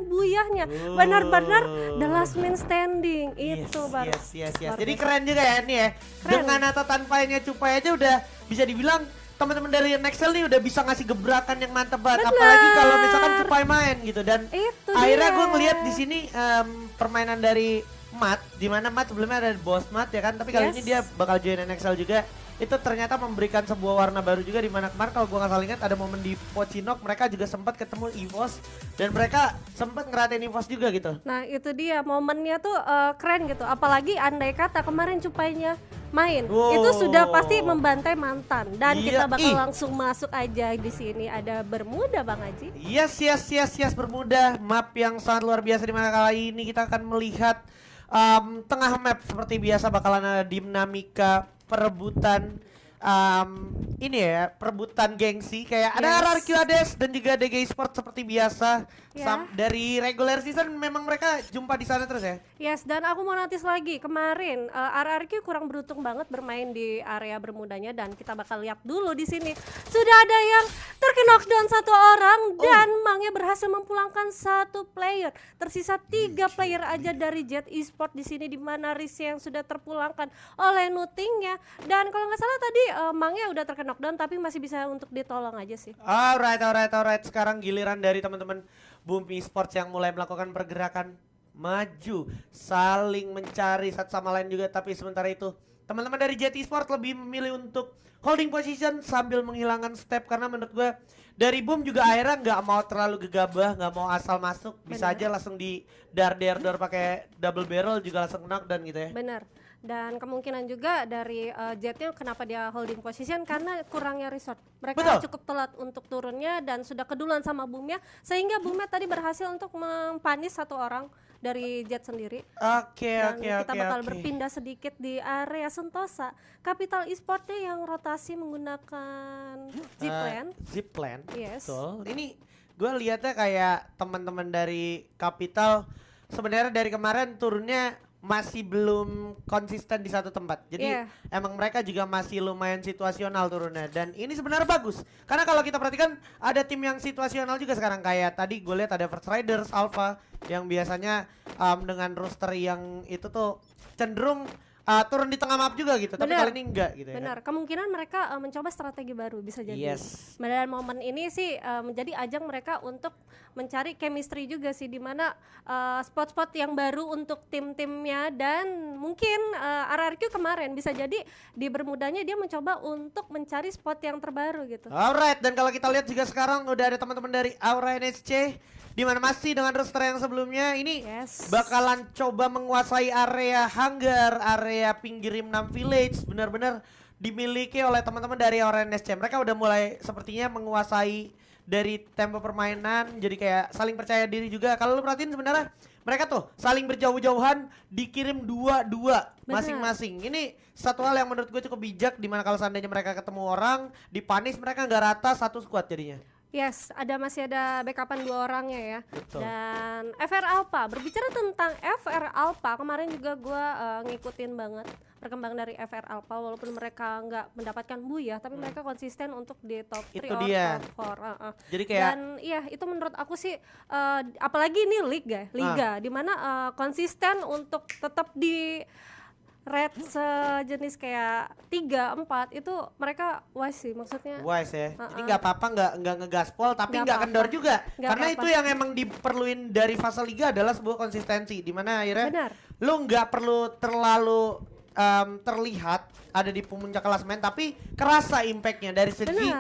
buyahnya. Benar-benar the last man standing. Itu baru. Yes. Jadi keren juga ya ini ya. Keren. Dengan atau tanpanya Cupai aja udah bisa dibilang teman-teman dari Nexel nih udah bisa ngasih gebrakan yang mantep banget. Bener. Apalagi kalau misalkan Cupai main gitu. Dan Itu akhirnya dia. gue ngeliat di sini permainan dari Matt, dimana Matt sebelumnya ada Boss Matt ya kan, tapi kali ini dia bakal join NXL juga. Itu ternyata memberikan sebuah warna baru juga, dimana kemarin kalau gue gak salah ingat ada momen di Pocinok mereka juga sempat ketemu EVOS dan mereka sempat ngeratain EVOS juga gitu. Nah itu dia momennya tuh keren gitu. Apalagi andai kata kemarin Cupainya main, itu sudah pasti membantai mantan. Dan kita bakal langsung masuk aja di sini. Ada Bermuda Bang Aji. Yes Bermuda, map yang sangat luar biasa, dimana kali ini kita akan melihat tengah map seperti biasa bakalan ada dinamika perebutan ini ya, perebutan gengsi kayak ada RRQ Hades dan juga DG Sport seperti biasa. Dari regular season memang mereka jumpa di sana terus ya. Yes, dan aku mau notice lagi kemarin RRQ kurang beruntung banget bermain di area Bermudanya, dan kita bakal lihat dulu di sini sudah ada yang terknockdown satu orang dan Mangnya berhasil memulangkan satu player. Tersisa 3 player aja dari Jet Esport di sini, di mana Riz yang sudah terpulangkan oleh Nutingnya, dan kalau nggak salah tadi Mangnya udah terknockdown tapi masih bisa untuk ditolong aja sih. Alright. Sekarang giliran dari teman-teman Boom Esports yang mulai melakukan pergerakan maju, saling mencari satu sama lain juga. Tapi sementara itu teman-teman dari Jet Esports lebih memilih untuk holding position sambil menghilangkan step, karena menurut gue dari Boom juga akhirnya nggak mau terlalu gegabah, nggak mau asal masuk, bisa aja langsung di dar pakai double barrel juga langsung knockdown gitu ya. Benar. Dan kemungkinan juga dari Jetnya kenapa dia holding position karena kurangnya resort. Mereka cukup telat untuk turunnya dan sudah keduluan sama Boomnya, sehingga Boomnya tadi berhasil untuk mempanis satu orang dari Jet sendiri. Kita bakal berpindah sedikit di area Sentosa. Capital Esportnya yang rotasi menggunakan Zipline. Yes. Betul. Ini gue lihatnya kayak teman-teman dari Capital sebenarnya dari kemarin turunnya masih belum konsisten di satu tempat. Jadi emang mereka juga masih lumayan situasional turunnya, dan ini sebenarnya bagus. Karena kalau kita perhatikan ada tim yang situasional juga sekarang, kayak tadi gue lihat ada First Riders, Alpha yang biasanya dengan roster yang itu tuh cenderung turun di tengah map juga gitu. Tapi kali ini enggak gitu ya. Benar, kemungkinan mereka mencoba strategi baru bisa jadi. Dan momen ini sih menjadi ajang mereka untuk mencari chemistry juga sih, dimana spot-spot yang baru untuk tim-timnya, dan mungkin RRQ kemarin bisa jadi di Bermudanya dia mencoba untuk mencari spot yang terbaru gitu. Alright, dan kalau kita lihat juga sekarang udah ada teman-teman dari Aura NSC, di mana masih dengan roster yang sebelumnya ini bakalan coba menguasai area hangar, area pinggir Rim6 Village, benar-benar dimiliki oleh teman-teman dari Aura NSC. Mereka udah mulai sepertinya menguasai dari tempo permainan, jadi kayak saling percaya diri juga. Kalau lu perhatiin sebenarnya mereka tuh saling berjauh-jauhan, dikirim 2-2 masing-masing. Ini satu hal yang menurut gue cukup bijak, dimana kalau seandainya mereka ketemu orang, dipanis mereka nggak rata satu squad jadinya. Yes, masih ada backupan 2 orangnya ya. Betul. Dan FR Alpha, berbicara tentang FR Alpha, kemarin juga gue ngikutin banget perkembangan dari FR Alpha, walaupun mereka nggak mendapatkan Buyah, tapi mereka konsisten untuk di top 3 Itu or dia. top 4. Jadi kayak dan iya, itu menurut aku sih apalagi ini liga dimana konsisten untuk tetap di red sejenis kayak 3, 4 itu mereka wise sih, maksudnya wise ya. Jadi nggak apa-apa nggak ngegaspol tapi nggak kendor juga. Karena itu yang emang diperluin dari fase liga adalah sebuah konsistensi, dimana akhirnya lu nggak perlu terlalu terlihat ada di puncak klasemen, tapi kerasa impactnya dari segi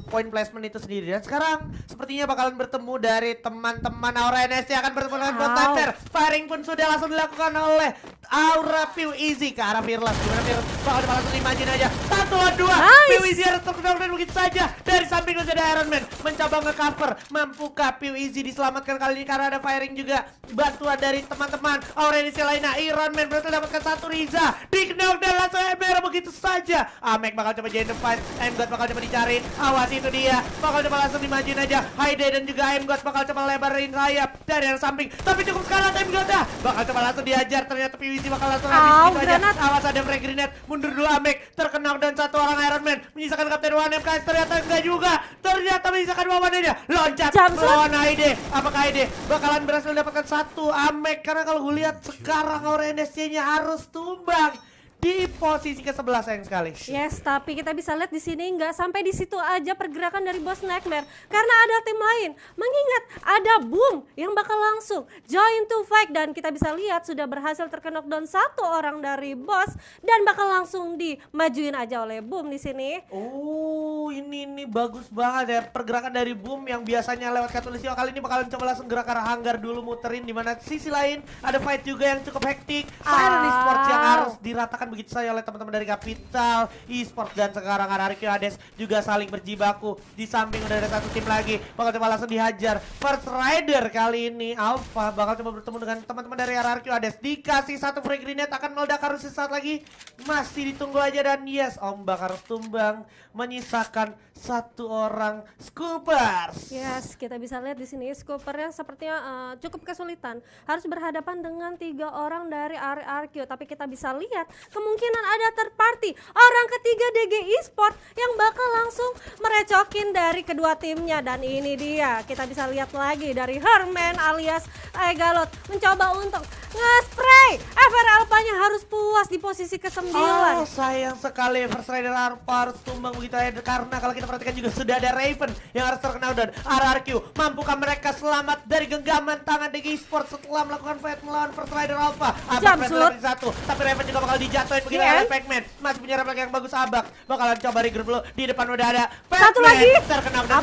point placement itu sendiri. Dan sekarang sepertinya bakalan bertemu dari teman-teman Aura NSC, akan bertemu dengan Bot Thunder. Firing pun sudah langsung dilakukan oleh Aura Piu Easy ke arah Fearless. Gimana Fearless bakal langsung dimajin aja 1-2. Piu Easy harus terkenal dan begitu saja. Dari samping masih ada Iron Man mencoba nge-cover, membuka Piu Easy diselamatkan kali ini karena ada firing juga bantuan dari teman-teman Aura NSC lainnya. Iron Man berhasil dapatkan satu Riza, di-knock dan langsung MR begitu saja. Amek bakal coba join the fight, Aimgod bakal coba dicari, awas itu dia, bakal coba langsung dimajuin aja. Haide dan juga Aimgod bakal coba lebarin sayap dari yang samping, tapi cukup sekali Aimgod dah, bakal coba langsung diajar. Ternyata PWZ posisi bakal langsung habis gitu aja. Awas ada frag grenade, mundur dulu Amek, terkena dan satu orang Iron Man, menyisakan Kapten 1MKS, ternyata enggak juga, ternyata menyisakan Wawannya, loncat melawan Aide. Apakah Aide bakalan berhasil mendapatkan satu Amek? Karena kalau gue lihat sekarang Aura NSC-nya harus tumbang di posisi ke-11 sayang sekali. Yes, tapi kita bisa lihat di sini nggak sampai di situ aja pergerakan dari Boss Nightmare karena ada tim lain. Mengingat ada Boom yang bakal langsung join to fight dan kita bisa lihat sudah berhasil terkena knockdown satu orang dari Boss dan bakal langsung dimajuin aja oleh Boom di sini. Oh, ini bagus banget ya pergerakan dari Boom yang biasanya lewat Katulisio, kali ini bakalan coba langsung gerak ke arah hanggar dulu muterin, di mana sisi lain ada fight juga yang cukup hektik. Silent Esports yang harus diratakan begitu saja oleh teman-teman dari Capital Esports, dan sekarang RRQ Hades juga saling berjibaku. Di samping udah ada satu tim lagi bakal coba langsung dihajar. First Rider kali ini Alpha bakal coba bertemu dengan teman-teman dari RRQ Hades, dikasih satu frag grenade, akan meledak harus sesaat lagi, masih ditunggu aja, dan yes, ombak harus tumbang menyisakan satu orang Scoopers. Yes, kita bisa lihat di sini Scoopernya sepertinya cukup kesulitan, harus berhadapan dengan 3 orang dari RRQ, tapi kita bisa lihat kemungkinan ada third party, orang ketiga DG Esport yang bakal langsung merecokin dari kedua timnya. Dan ini dia, kita bisa lihat lagi dari Herman alias Egalot mencoba untuk nge-spray. FR Alpha-nya harus puas di posisi ke-9. Oh, sayang sekali First Rider Alpha harus tumbang begitu aja, karena kalau kita perhatikan juga sudah ada Raven yang harus terkena, dan RRQ mampukah mereka selamat dari genggaman tangan DG Esport setelah melakukan fight melawan First Rider Alpha? Abak satu, tapi Raven juga bakal dijatuhin begitu oleh Pac-Man. Masih punya refleks yang bagus Abak, bakalan coba regroup dulu. Di depan udah ada satu lagi terkena, dan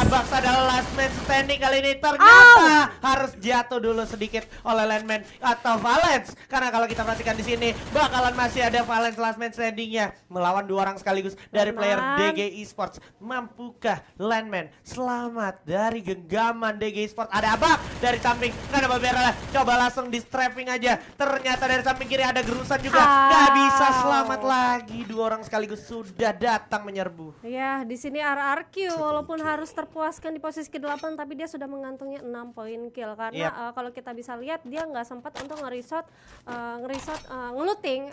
Abak adalah last man standing kali ini. Ternyata harus jatuh dulu sedikit oleh Landman atau Valence, karena kalau kita perhatikan di sini bakalan masih ada Valence last man standingnya melawan 2 orang sekaligus dari player DG Esports. Mampukah Landman selamat dari genggaman DG Esports? Ada Abak dari samping, nggak ada Babera, coba langsung di strapping aja. Ternyata dari samping kiri ada Gerusan juga, nggak bisa selamat lagi. 2 orang sekaligus sudah datang menyerbu. Ya, di sini RRQ walaupun harus terpuaskan di posisi ke-8, tapi dia sudah mengantongi 6 poin kill karena kalau kita bisa lihat dia nggak sempat untuk ngerisot ngeluting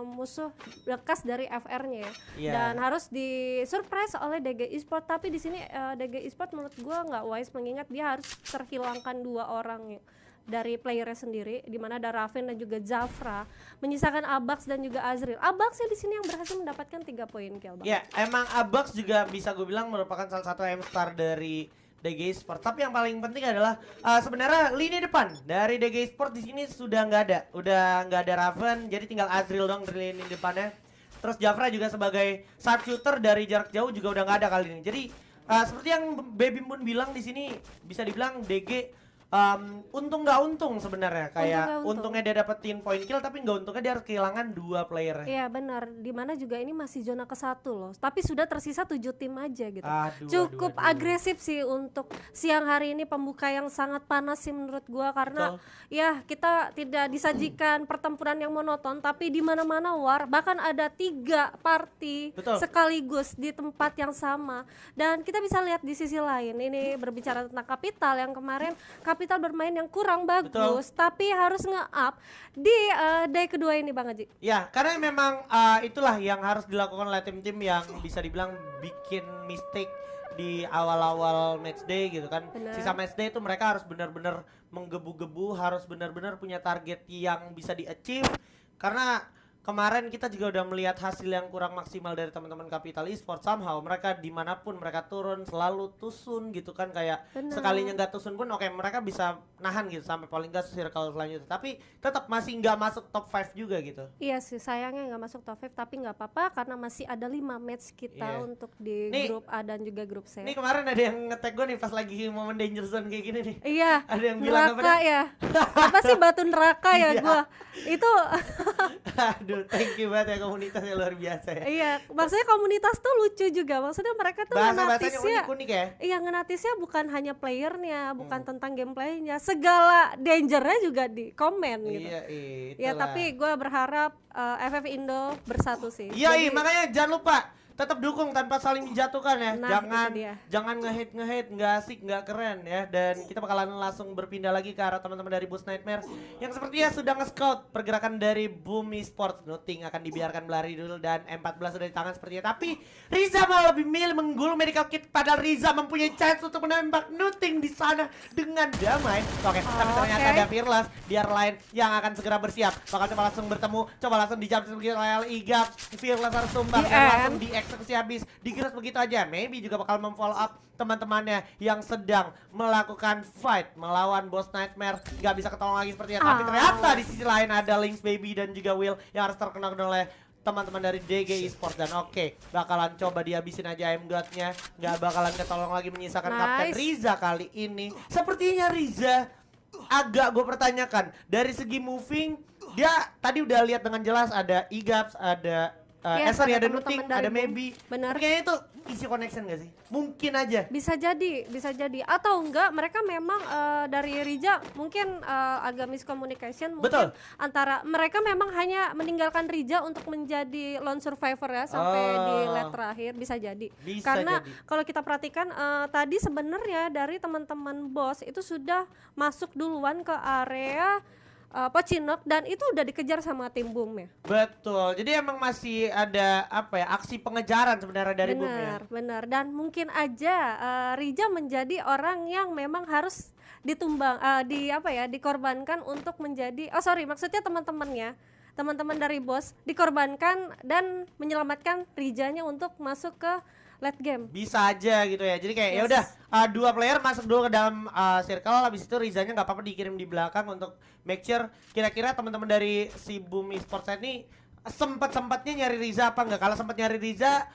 musuh bekas dari FR-nya ya. Dan harus di surprise oleh DG Esport, tapi di sini DG Esport menurut gua nggak wise, mengingat dia harus terhilangkan 2 orang dari playernya sendiri, di mana ada Raven dan juga Zafra, menyisakan Abax dan juga Azril. Abaxnya di sini yang berhasil mendapatkan 3 poin kill. Ya, emang Abax juga bisa gue bilang merupakan salah satu M-star dari DG Esport. Tapi yang paling penting adalah sebenarnya lini depan dari DG Esport di sini sudah udah nggak ada Raven, jadi tinggal Azril dong di lini depannya. Terus Zafra juga sebagai sharpshooter dari jarak jauh juga udah nggak ada kali ini. Jadi seperti yang Baby Moon bilang di sini, bisa dibilang DG untung nggak untung sebenarnya, kayak untungnya dia dapetin poin kill, tapi nggak untungnya dia harus kehilangan 2 player. Iya benar, dimana juga ini masih zona ke-1 loh, tapi sudah tersisa 7 tim aja gitu. Cukup agresif sih untuk siang hari ini, pembuka yang sangat panas sih menurut gua, karena ya kita tidak disajikan pertempuran yang monoton, tapi di mana-mana war, bahkan ada 3 party sekaligus di tempat yang sama. Dan kita bisa lihat di sisi lain, ini berbicara tentang Capital yang kemarin Capital bermain yang kurang bagus, tapi harus nge-up di day kedua ini Bang Haji. Ya, karena memang itulah yang harus dilakukan oleh tim-tim yang bisa dibilang bikin mistake di awal-awal matchday gitu kan. Sisa matchday itu mereka harus benar-benar menggebu-gebu, harus benar-benar punya target yang bisa di-achieve, karena kemarin kita juga udah melihat hasil yang kurang maksimal dari teman-teman Capital Esports. Somehow mereka dimanapun mereka turun selalu tusun gitu kan, kayak sekalinya nggak tusun pun mereka bisa nahan gitu sampai paling nggak circle selanjutnya, tapi tetap masih nggak masuk top 5 juga gitu. Iya sih, sayangnya nggak masuk top 5, tapi nggak apa-apa karena masih ada 5 match kita untuk di grup A dan juga grup C. Ini kemarin ada yang nge-tag gue nih pas lagi momen danger zone kayak gini nih. Iya, ada yang bilang neraka ya. Apa sih batu neraka ya gua. Itu aduh, thank you banget ya, komunitasnya luar biasa ya. Iya, maksudnya komunitas tuh lucu juga. Maksudnya mereka tuh bahasa-bahasanya unik-unik ya. Iya, ngenatisnya bukan hanya playernya, bukan tentang gameplaynya, segala dangernya juga di komen gitu. Iya, ya tapi gue berharap FF Indo bersatu sih. Iya, makanya jangan lupa tetap dukung tanpa saling menjatuhkan ya. Nah, jangan nge-hate, nggak asik, nggak keren ya. Dan kita bakalan langsung berpindah lagi ke arah teman-teman dari Boost Nightmare yang sepertinya sudah nge-scout pergerakan dari Boom Esports. Nothing akan dibiarkan berlari dulu dan M14 sudah di tangan sepertinya. Tapi Riza malah lebih milih menggulung medical kit, padahal Riza mempunyai chance untuk menembak Nothing di sana dengan damai. Oke, tapi ternyata ada Fearless di arah lain yang akan segera bersiap. Bakal coba langsung bertemu, coba langsung dijam oleh Igap. Fearless harus tumbang dan langsung dieksekusi habis. Digerus begitu aja. Maybe juga bakal memfollow up teman-temannya yang sedang melakukan fight melawan Boss Nightmare. Gak bisa ketolong lagi sepertinya. Tapi ternyata di sisi lain ada Lynx Baby dan juga Will yang harus terkena oleh teman-teman dari DG Esports. Dan oke, bakalan coba dihabisin aja Aim God-nya. Gak bakalan ketolong lagi menyisakan Kapten Riza kali ini. Sepertinya Riza agak gue pertanyakan dari segi moving, dia tadi udah lihat dengan jelas ada Igaps, ada sorry, ada Nothing, ada Maybe. Benar. Kayaknya itu isi connection gak sih? Mungkin aja. Bisa jadi. Atau enggak mereka memang dari Riza mungkin agak miscommunication mungkin antara mereka memang hanya meninggalkan Riza untuk menjadi lone survivor ya sampai di lap terakhir, bisa jadi. Karena kalau kita perhatikan tadi sebenarnya dari teman-teman Boss itu sudah masuk duluan ke area Pochinok dan itu udah dikejar sama tim Boom ya. Betul. Jadi emang masih ada apa ya, aksi pengejaran sebenarnya dari Boom ya. Benar. Dan mungkin aja Riza menjadi orang yang memang harus ditumbang dikorbankan untuk menjadi maksudnya teman-teman dari Boss dikorbankan dan menyelamatkan Rizanya untuk masuk ke late game. Bisa aja gitu ya. Jadi kayak ya udah dua player masuk dulu ke dalam circle, habis itu Rizanya nggak apa-apa dikirim di belakang untuk make sure kira-kira teman-teman dari si Boom Esports ini sempat-sempatnya nyari Riza apa enggak. Kalau sempat nyari Riza,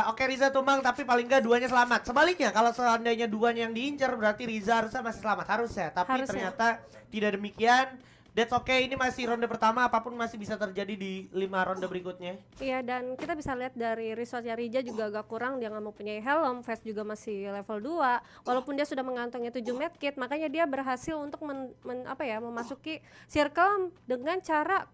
oke Riza tumbang tapi paling enggak duanya selamat. Sebaliknya kalau seandainya duanya yang diincar berarti Riza harusnya masih selamat, harusnya. Tapi ternyata tidak demikian. That's okay, ini masih ronde pertama, apapun masih bisa terjadi di 5 ronde berikutnya. Iya, dan kita bisa lihat dari resource-nya Riza juga agak kurang, dia nggak mempunyai helm, Fast juga masih level 2. Walaupun dia sudah mengantongi 7 medkit, makanya dia berhasil untuk memasuki circle dengan cara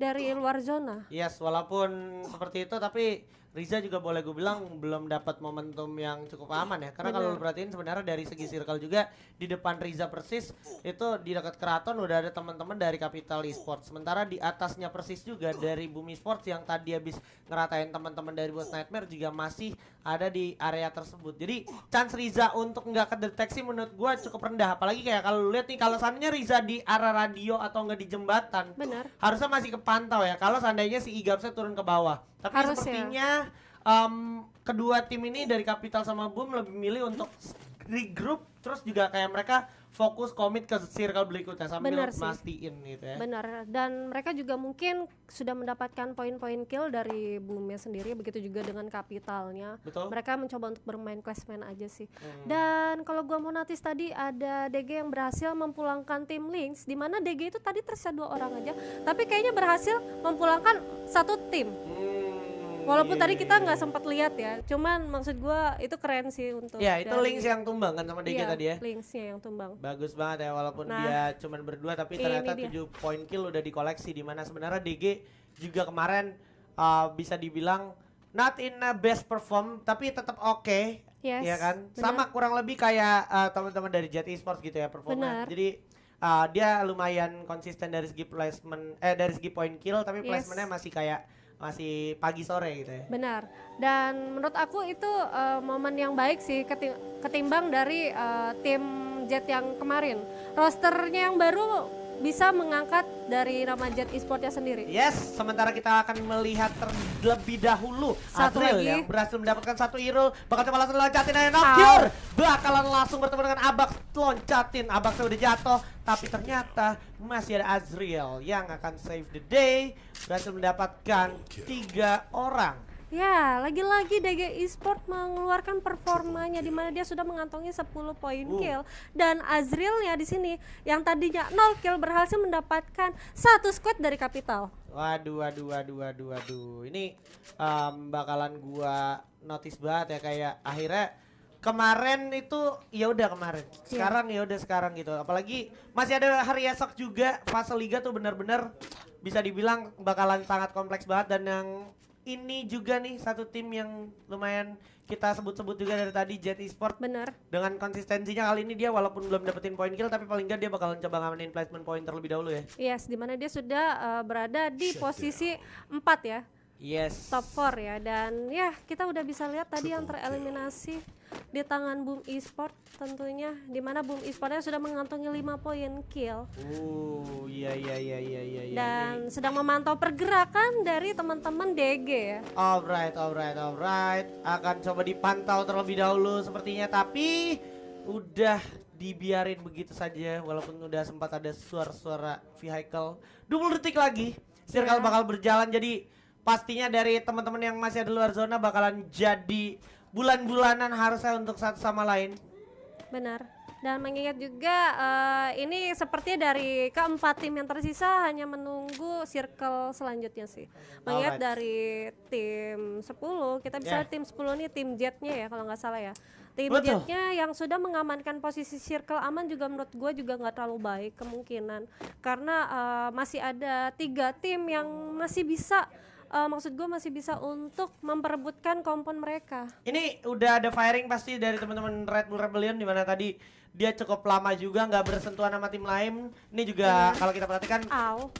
dari luar zona. Yes, walaupun seperti itu tapi Riza juga boleh gue bilang belum dapat momentum yang cukup aman ya. Karena kalau lu perhatiin sebenarnya dari segi circle juga di depan Riza persis itu di dekat keraton udah ada teman-teman dari Capital Esports. Sementara di atasnya persis juga dari Boom Esports yang tadi habis ngeratain teman-teman dari Boss Nightmare juga masih ada di area tersebut. Jadi chance Riza untuk nggak kedeteksi menurut gue cukup rendah. Apalagi kayak kalau lu lihat nih, kalau seandainya Riza di arah radio atau nggak di jembatan, harusnya masih kepantau ya. Kalau seandainya si Igapsnya turun ke bawah. Tapi sepertinya kedua tim ini dari Capital sama Boom lebih milih untuk regroup, terus juga kayak mereka fokus komit ke circle berikutnya sambil mastiin gitu ya. Benar, dan mereka juga mungkin sudah mendapatkan poin-poin kill dari Boomnya sendiri, begitu juga dengan Capitalnya. Mereka mencoba untuk bermain classman aja sih. Dan kalau gua mau notice tadi ada DG yang berhasil memulangkan tim Lynx, di mana DG itu tadi tersisa 2 orang aja, tapi kayaknya berhasil memulangkan 1 tim. Walaupun tadi kita nggak sempat lihat ya, cuman maksud gue itu keren sih untuk. Ya itu Lynx yang tumbang kan sama DG tadi ya. Lynxnya yang tumbang. Bagus banget ya, walaupun dia cuman berdua tapi ternyata 7 poin kill udah dikoleksi, di mana sebenarnya DG juga kemarin bisa dibilang not in a best perform tapi tetap oke. Ya kan. Sama kurang lebih kayak teman-teman dari Jet Esports gitu ya performnya. Jadi dia lumayan konsisten dari segi placement dari segi poin kill, tapi placementnya masih pagi sore gitu ya. Benar. Dan menurut aku itu momen yang baik sih ketimbang dari tim Jet yang kemarin. Rosternya yang baru bisa mengangkat dari nama Jet Esports-nya sendiri. Yes, sementara kita akan melihat terlebih dahulu Azril yang berhasil mendapatkan 1 hero, bakal coba langsung loncatin aja Noctur. Bakalan langsung bertemu dengan Abax, loncatin, Abaxnya udah jatuh, tapi ternyata masih ada Azril yang akan save the day, berhasil mendapatkan 3 orang. Ya, lagi-lagi DG Esports mengeluarkan performanya di mana dia sudah mengantongi 10 poin kill, dan Azrilnya di sini yang tadinya 0 kill berhasil mendapatkan 1 squad dari Capital. Waduh. Ini bakalan gua notice banget ya, kayak akhirnya kemarin itu ya udah kemarin. Sekarang gitu. Apalagi masih ada hari esok juga, fase liga tuh benar-benar bisa dibilang bakalan sangat kompleks banget, dan yang ini juga nih satu tim yang lumayan kita sebut-sebut juga dari tadi, Jet Esports. Bener. Dengan konsistensinya kali ini dia walaupun belum dapetin poin kill tapi paling nggak dia bakalan coba ngamanin placement point terlebih dahulu ya. Yes, dimana dia sudah berada di posisi 4 ya. Yes. Top 4 ya, dan ya kita udah bisa lihat tadi yang tereliminasi di tangan Boom Esports tentunya, dimana Boom Esportsnya sudah mengantongi 5 poin kill. Iya. Dan sedang memantau pergerakan dari teman-teman DG ya. Alright. Akan coba dipantau terlebih dahulu sepertinya, tapi udah dibiarin begitu saja walaupun udah sempat ada suara-suara vehicle. 20 detik lagi, circle bakal berjalan, jadi pastinya dari teman-teman yang masih ada luar zona bakalan jadi bulan-bulanan harusnya untuk satu sama lain. Benar. Dan mengingat juga ini sepertinya dari keempat tim yang tersisa hanya menunggu circle selanjutnya sih. Mengingat dari tim 10, kita bisa tim 10 nih tim Jetnya ya kalau nggak salah ya. Tim Jetnya yang sudah mengamankan posisi circle aman juga menurut gue juga nggak terlalu baik kemungkinan. Karena masih ada 3 tim yang masih bisa maksud gue masih bisa untuk memperebutkan kompon mereka. Ini udah ada firing pasti dari teman-teman Red Bull Rebellion, di mana tadi dia cukup lama juga nggak bersentuhan sama tim lain. Ini juga kalau kita perhatikan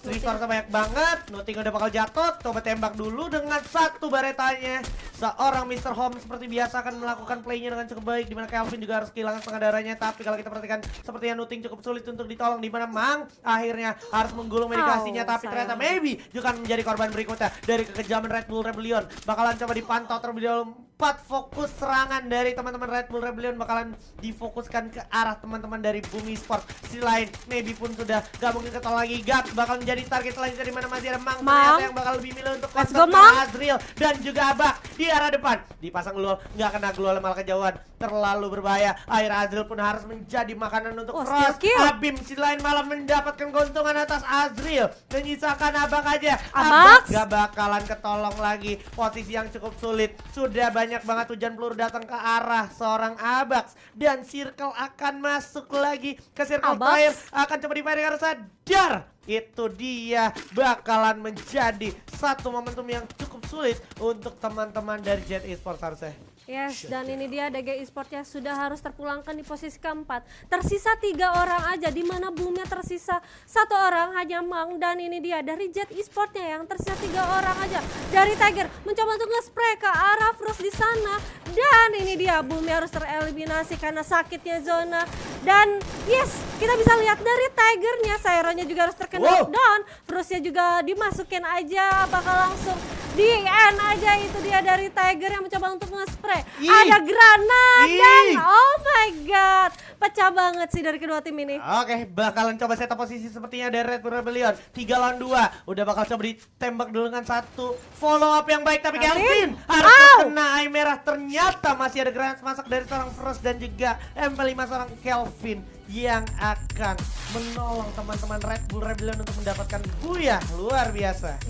resource banyak banget. Nuting udah bakal jatuh, coba tembak dulu dengan satu baretanya. Seorang Mr. Home seperti biasa akan melakukan playnya dengan cukup baik, dimana Kelvin juga harus kehilangan setengah darahnya. Tapi kalau kita perhatikan sepertinya Nuting cukup sulit untuk ditolong, dimana Mang akhirnya harus menggulung medikasinya. Tapi ternyata maybe juga menjadi korban berikutnya dari kekejaman Red Bull Rebellion. Bakalan coba dipantau terlebih dahulu. 4 fokus serangan dari teman-teman Red Bull Rebellion bakalan difokuskan ke arah teman-teman dari Boom Esports. Sisi lain, maybe pun sudah gak mungkin ketol lagi. Gap bakal menjadi target selanjutnya, di mana masih ada Mang ternyata yang bakal lebih milih untuk kontak Azriel dan juga Abak di arah depan. Dipasang Glul, nggak kena Glul malah kejauhan, terlalu berbahaya. Akhirnya Azriel pun harus menjadi makanan untuk Frost. Abim sisi lain malah mendapatkan keuntungan atas Azriel, menyisakan Abak aja. Abak gak bakalan ketolong lagi, posisi yang cukup sulit. Sudah banyak banget hujan peluru datang ke arah seorang Abax, dan circle akan masuk lagi ke circle terakhir. Akan coba di-fire karena sadar itu dia bakalan menjadi satu momentum yang cukup sulit untuk teman-teman dari Jet Esports harusnya. Yes, dan ini dia DG Esports-nya sudah harus terpulangkan di posisi keempat. Tersisa 3 orang aja, di mana Boom-nya tersisa 1 orang hanya Mang, dan ini dia dari Jet Esports-nya yang tersisa 3 orang aja. Dari Tiger mencoba untuk nge-spray ke arah Frost di sana, dan ini dia Boom-nya harus tereliminasi karena sakitnya zona. Dan yes, kita bisa lihat dari Tiger-nya, Siren-nya juga harus terkena down. Frost-nya juga dimasukin aja, bakal langsung di end aja. Itu dia dari Tiger yang mencoba untuk nge-spray. Ada granat dan oh my god, pecah banget sih dari kedua tim ini. Oke, bakalan coba setup posisi sepertinya dari Red Bull Rebellion. 3 lawan 2, udah bakal coba ditembak dulu dengan satu follow up yang baik. Tapi Kelvin harus terkena eye merah. Ternyata masih ada granat masak dari seorang Frost dan juga MP5 seorang Kelvin yang akan menolong teman-teman Red Bull Rebellion untuk mendapatkan booyah luar biasa.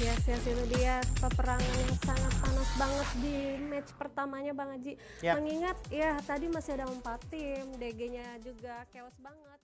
Yes, itu dia peperangan yang sangat panas banget di match pertamanya Bang Haji. Mengingat ya tadi masih ada 4 tim, DG-nya juga chaos banget.